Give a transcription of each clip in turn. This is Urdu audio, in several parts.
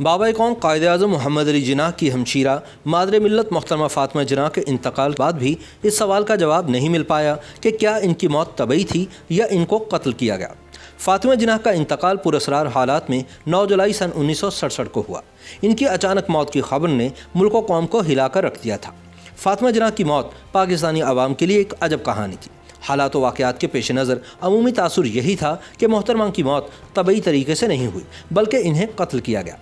بابا قوم قائد اعظم محمد علی جناح کی ہمشیرہ مادر ملت محترمہ فاطمہ جناح کے انتقال کے بعد بھی اس سوال کا جواب نہیں مل پایا کہ کیا ان کی موت طبعی تھی یا ان کو قتل کیا گیا۔ فاطمہ جناح کا انتقال پراسرار حالات میں 9 جولائی سن 1967 کو ہوا۔ ان کی اچانک موت کی خبر نے ملک و قوم کو ہلا کر رکھ دیا تھا۔ فاطمہ جناح کی موت پاکستانی عوام کے لیے ایک عجب کہانی تھی۔ حالات و واقعات کے پیش نظر عمومی تاثر یہی تھا کہ محترمہ کی موت طبعی طریقے سے نہیں ہوئی بلکہ انہیں قتل کیا گیا۔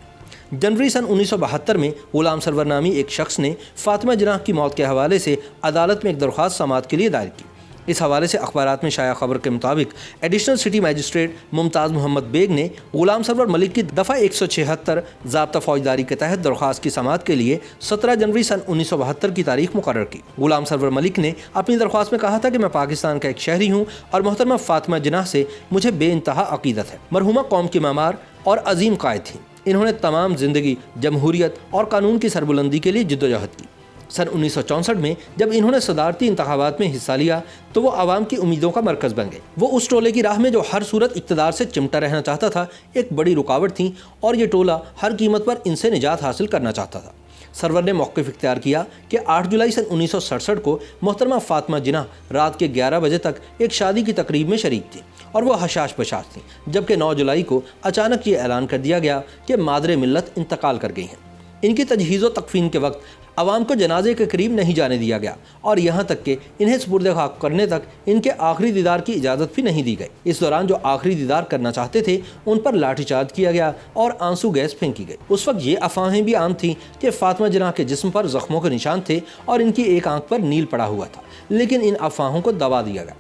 جنوری سن 1972 میں غلام سرور نامی ایک شخص نے فاطمہ جناح کی موت کے حوالے سے عدالت میں ایک درخواست سماعت کے لیے دائر کی۔ اس حوالے سے اخبارات میں شائع خبر کے مطابق ایڈیشنل سٹی میجسٹریٹ ممتاز محمد بیگ نے غلام سرور ملک کی دفعہ 176 ضابطہ فوجداری کے تحت درخواست کی سماعت کے لیے 17 جنوری سن 1972 کی تاریخ مقرر کی۔ غلام سرور ملک نے اپنی درخواست میں کہا تھا کہ میں پاکستان کا ایک شہری ہوں اور محترمہ فاطمہ جناح سے مجھے بے انتہا عقیدت ہے۔ مرحومہ قوم کی معمار اور عظیم قائد تھیں۔ انہوں نے تمام زندگی جمہوریت اور قانون کی سربلندی کے لیے جدوجہد کی۔ سن 1964 میں جب انہوں نے صدارتی انتخابات میں حصہ لیا تو وہ عوام کی امیدوں کا مرکز بن گئے۔ وہ اس ٹولے کی راہ میں جو ہر صورت اقتدار سے چمٹا رہنا چاہتا تھا ایک بڑی رکاوٹ تھیں اور یہ ٹولہ ہر قیمت پر ان سے نجات حاصل کرنا چاہتا تھا۔ سرور نے موقف اختیار کیا کہ 8 جولائی سن 1967 کو محترمہ فاطمہ جناح رات کے 11 بجے تک ایک شادی کی تقریب میں شریک تھیں اور وہ حشاش بشاش تھیں، جبکہ 9 جولائی کو اچانک یہ اعلان کر دیا گیا کہ مادر ملت انتقال کر گئی ہیں۔ ان کی تجہیز و تکفین کے وقت عوام کو جنازے کے قریب نہیں جانے دیا گیا اور یہاں تک کہ انہیں سپرد خاک کرنے تک ان کے آخری دیدار کی اجازت بھی نہیں دی گئی۔ اس دوران جو آخری دیدار کرنا چاہتے تھے ان پر لاٹھی چارج کیا گیا اور آنسو گیس پھینکی گئی۔ اس وقت یہ افواہیں بھی عام تھیں کہ فاطمہ جناح کے جسم پر زخموں کے نشان تھے اور ان کی ایک آنکھ پر نیل پڑا ہوا تھا، لیکن ان افواہوں کو دبا دیا گیا۔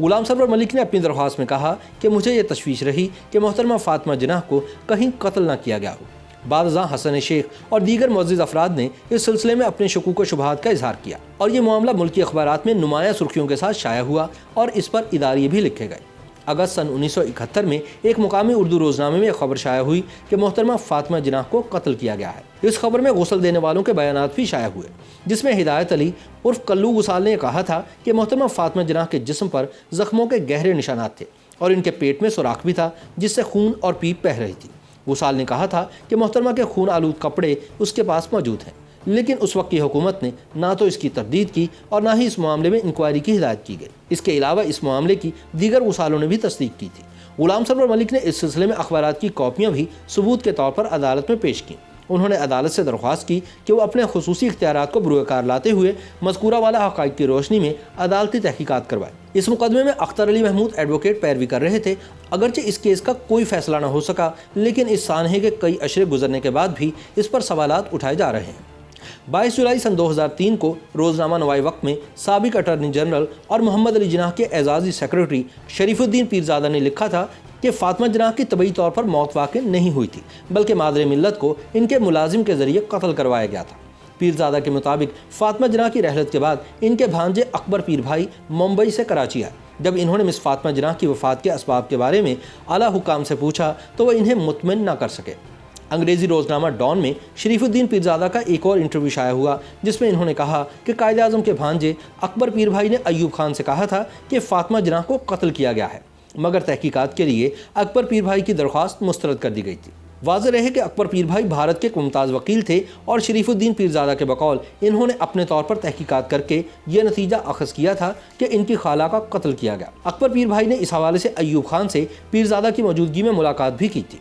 غلام سرور ملک نے اپنی درخواست میں کہا کہ مجھے یہ تشویش رہی کہ محترمہ فاطمہ جناح کو کہیں قتل نہ کیا گیا ہو۔ بعد ازاں حسن شیخ اور دیگر معزز افراد نے اس سلسلے میں اپنے شکوک و شبہات کا اظہار کیا اور یہ معاملہ ملکی اخبارات میں نمایاں سرخیوں کے ساتھ شائع ہوا اور اس پر اداریے بھی لکھے گئے۔ اگست سن 1971 میں ایک مقامی اردو روزنامے میں ایک خبر شائع ہوئی کہ محترمہ فاطمہ جناح کو قتل کیا گیا ہے۔ اس خبر میں غسل دینے والوں کے بیانات بھی شائع ہوئے، جس میں ہدایت علی عرف کلو غسال نے کہا تھا کہ محترمہ فاطمہ جناح کے جسم پر زخموں کے گہرے نشانات تھے اور ان کے پیٹ میں سوراخ بھی تھا جس سے خون اور پیپ بہہ رہی تھی۔ غسال نے کہا تھا کہ محترمہ کے خون آلود کپڑے اس کے پاس موجود ہیں، لیکن اس وقت کی حکومت نے نہ تو اس کی تردید کی اور نہ ہی اس معاملے میں انکوائری کی ہدایت کی گئی۔ اس کے علاوہ اس معاملے کی دیگر غسالوں نے بھی تصدیق کی تھی۔ غلام سرور ملک نے اس سلسلے میں اخبارات کی کاپیاں بھی ثبوت کے طور پر عدالت میں پیش کیں۔ انہوں نے عدالت سے درخواست کی کہ وہ اپنے خصوصی اختیارات کو بروئے کار لاتے ہوئے مذکورہ والا حقائق کی روشنی میں عدالتی تحقیقات کروائے۔ اس مقدمے میں اختر علی محمود ایڈوکیٹ پیروی کر رہے تھے۔ اگرچہ اس کیس کا کوئی فیصلہ نہ ہو سکا، لیکن اس سانحے کے کئی اشرے گزرنے کے بعد بھی اس پر سوالات اٹھائے جا رہے ہیں۔ 22 جولائی سن 2003 کو روزنامہ نوائے وقت میں سابق اٹارنی جنرل اور محمد علی جناح کے اعزازی سیکرٹری شریف الدین پیرزادہ نے لکھا تھا کہ فاطمہ جناح کی طبعی طور پر موت واقع نہیں ہوئی تھی بلکہ مادر ملت کو ان کے ملازم کے ذریعے قتل کروایا گیا تھا۔ پیرزادہ کے مطابق فاطمہ جناح کی رحلت کے بعد ان کے بھانجے اکبر پیر بھائی ممبئی سے کراچی آئے۔ جب انہوں نے مس فاطمہ جناح کی وفات کے اسباب کے بارے میں اعلیٰ حکام سے پوچھا تو وہ انہیں مطمئن نہ کر سکے۔ انگریزی روزنامہ ڈان میں شریف الدین پیرزادہ کا ایک اور انٹرویو شائع ہوا جس میں انہوں نے کہا کہ قائد اعظم کے بھانجے اکبر پیر بھائی نے ایوب خان سے کہا تھا کہ فاطمہ جناح کو قتل کیا گیا ہے، مگر تحقیقات کے لیے اکبر پیر بھائی کی درخواست مسترد کر دی گئی تھی۔ واضح رہے کہ اکبر پیر بھائی بھارت کے ممتاز وکیل تھے اور شریف الدین پیرزادہ کے بقول انہوں نے اپنے طور پر تحقیقات کر کے یہ نتیجہ اخذ کیا تھا کہ ان کی خالہ کا قتل کیا گیا۔ اکبر پیر بھائی نے اس حوالے سے ایوب خان سے پیرزادہ کی موجودگی میں ملاقات بھی کی تھی۔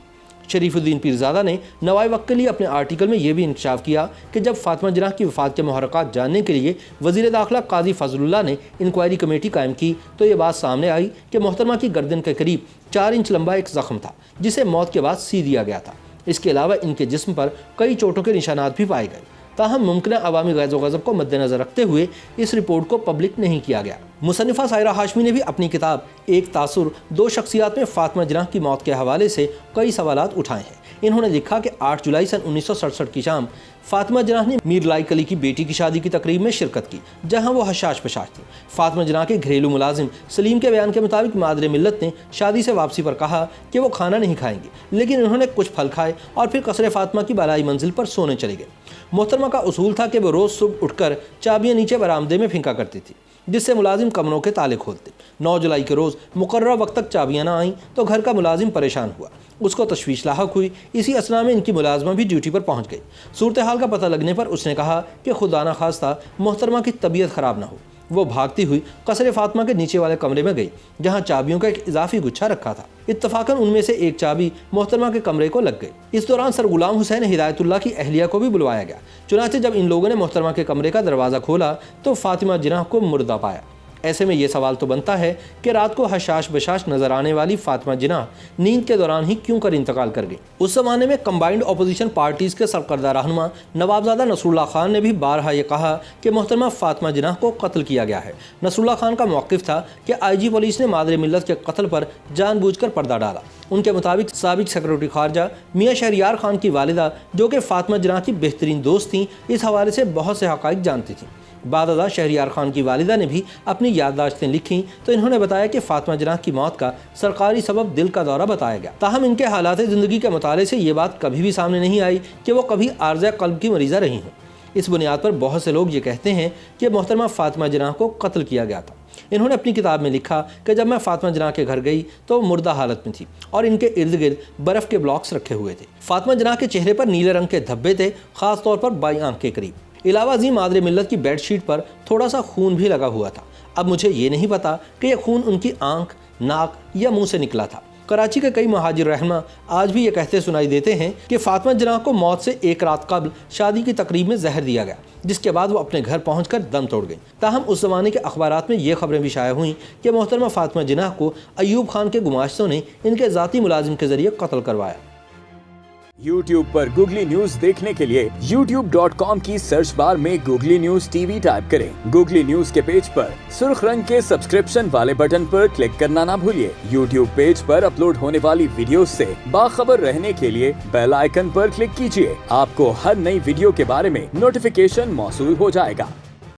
شریف الدین پیرزادہ نے نوائے وقت کے لیے اپنے آرٹیکل میں یہ بھی انکشاف کیا کہ جب فاطمہ جناح کی وفات کے محرکات جاننے کے لیے وزیر داخلہ قاضی فضل اللہ نے انکوائری کمیٹی قائم کی تو یہ بات سامنے آئی کہ محترمہ کی گردن کے قریب 4 انچ لمبا ایک زخم تھا جسے موت کے بعد سی دیا گیا تھا۔ اس کے علاوہ ان کے جسم پر کئی چوٹوں کے نشانات بھی پائے گئے، تاہم ممکنہ عوامی غیظ و غضب کو مد نظر رکھتے ہوئے اس رپورٹ کو پبلک نہیں کیا گیا۔ مصنفہ سائرہ ہاشمی نے بھی اپنی کتاب ایک تاثر 2 شخصیات میں فاطمہ جناح کی موت کے حوالے سے کئی سوالات اٹھائے ہیں۔ انہوں نے لکھا کہ 8 جولائی سن 1967 کی شام فاطمہ جناح نے میر لائق علی کی بیٹی کی شادی کی تقریب میں شرکت کی جہاں وہ حشاش پشاش تھی۔ فاطمہ جناح کے گھریلو ملازم سلیم کے بیان کے مطابق مادر ملت نے شادی سے واپسی پر کہا کہ وہ کھانا نہیں کھائیں گے، لیکن انہوں نے کچھ پھل کھائے اور پھر قصر فاطمہ کی بالائی منزل پر سونے چلے گئے۔ محترمہ کا اصول تھا کہ وہ روز صبح اٹھ کر چابیاں نیچے برآمدے میں پھینکا کرتی تھی۔ جس سے ملازم کمروں کے تالے کھولتے۔ 9 جولائی کے روز مقررہ وقت تک چابیاں نہ آئیں تو گھر کا ملازم پریشان ہوا، اس کو تشویش لاحق ہوئی۔ اسی اثنا میں ان کی ملازمہ بھی ڈیوٹی پر پہنچ گئی۔ صورتحال کا پتہ لگنے پر اس نے کہا کہ خدا نخواستہ محترمہ کی طبیعت خراب نہ ہو۔ وہ بھاگتی ہوئی قصر فاطمہ کے نیچے والے کمرے میں گئی جہاں چابیوں کا ایک اضافی گچھا رکھا تھا۔ اتفاقاً ان میں سے ایک چابی محترمہ کے کمرے کو لگ گئی۔ اس دوران سر غلام حسین ہدایت اللہ کی اہلیہ کو بھی بلوایا گیا۔ چنانچہ جب ان لوگوں نے محترمہ کے کمرے کا دروازہ کھولا تو فاطمہ جناح کو مردہ پایا۔ ایسے میں یہ سوال تو بنتا ہے کہ رات کو حشاش بشاش نظر آنے والی فاطمہ جناح نیند کے دوران ہی کیوں کر انتقال کر گئی؟ اس زمانے میں کمبائنڈ اپوزیشن پارٹیز کے سرکردہ رہنما نوابزادہ نصر اللہ خان نے بھی بارہا یہ کہا کہ محترمہ فاطمہ جناح کو قتل کیا گیا ہے۔ نصر اللہ خان کا موقف تھا کہ آئی جی پولیس نے مادر ملت کے قتل پر جان بوجھ کر پردہ ڈالا۔ ان کے مطابق سابق سیکرٹری خارجہ میاں شہریار خان کی والدہ جو کہ فاطمہ جناح کی بہترین دوست تھیں، اس حوالے سے بہت سے حقائق جانتی تھیں۔ بعد ازاں شہریار خان کی والدہ نے بھی اپنی یادداشتیں لکھیں تو انہوں نے بتایا کہ فاطمہ جناح کی موت کا سرکاری سبب دل کا دورہ بتایا گیا۔ تاہم ان کے حالات زندگی کے مطالعے سے یہ بات کبھی بھی سامنے نہیں آئی کہ وہ کبھی عارضہ قلب کی مریضہ رہی ہوں۔ اس بنیاد پر بہت سے لوگ یہ کہتے ہیں کہ محترمہ فاطمہ جناح کو قتل کیا گیا تھا۔ انہوں نے اپنی کتاب میں لکھا کہ جب میں فاطمہ جناح کے گھر گئی تو مردہ حالت میں تھی اور ان کے ارد گرد برف کے بلاکس رکھے ہوئے تھے۔ فاطمہ جناح کے چہرے پر نیلے رنگ کے دھبے تھے، خاص طور پر بائیں آنکھ کے قریب۔ علاوہ ازیں مادر ملت کی بیڈ شیٹ پر تھوڑا سا خون بھی لگا ہوا تھا۔ اب مجھے یہ نہیں پتا کہ یہ خون ان کی آنکھ، ناک یا منہ سے نکلا تھا۔ کراچی کے کئی مہاجر رہنما آج بھی یہ کہتے سنائی دیتے ہیں کہ فاطمہ جناح کو موت سے ایک رات قبل شادی کی تقریب میں زہر دیا گیا، جس کے بعد وہ اپنے گھر پہنچ کر دم توڑ گئیں۔ تاہم اس زمانے کے اخبارات میں یہ خبریں بھی شائع ہوئیں کہ محترمہ فاطمہ جناح کو ایوب خان کے گماشتوں نے ان کے ذاتی ملازم کے ذریعے قتل کروایا۔ YouTube پر گوگلی نیوز دیکھنے کے لیے youtube.com کی سرچ بار میں googly news T V type کریں۔ گوگلی نیوز کے پیج پر سرخ رنگ کے سبسکرپشن والے بٹن پر کلک کرنا نہ بھولیے۔ YouTube پیج پر اپلوڈ ہونے والی ویڈیوز سے باخبر رہنے کے لیے بیل آئیکن پر کلک کیجیے۔ آپ کو ہر نئی ویڈیو کے بارے میں نوٹیفیکیشن موصول ہو جائے گا۔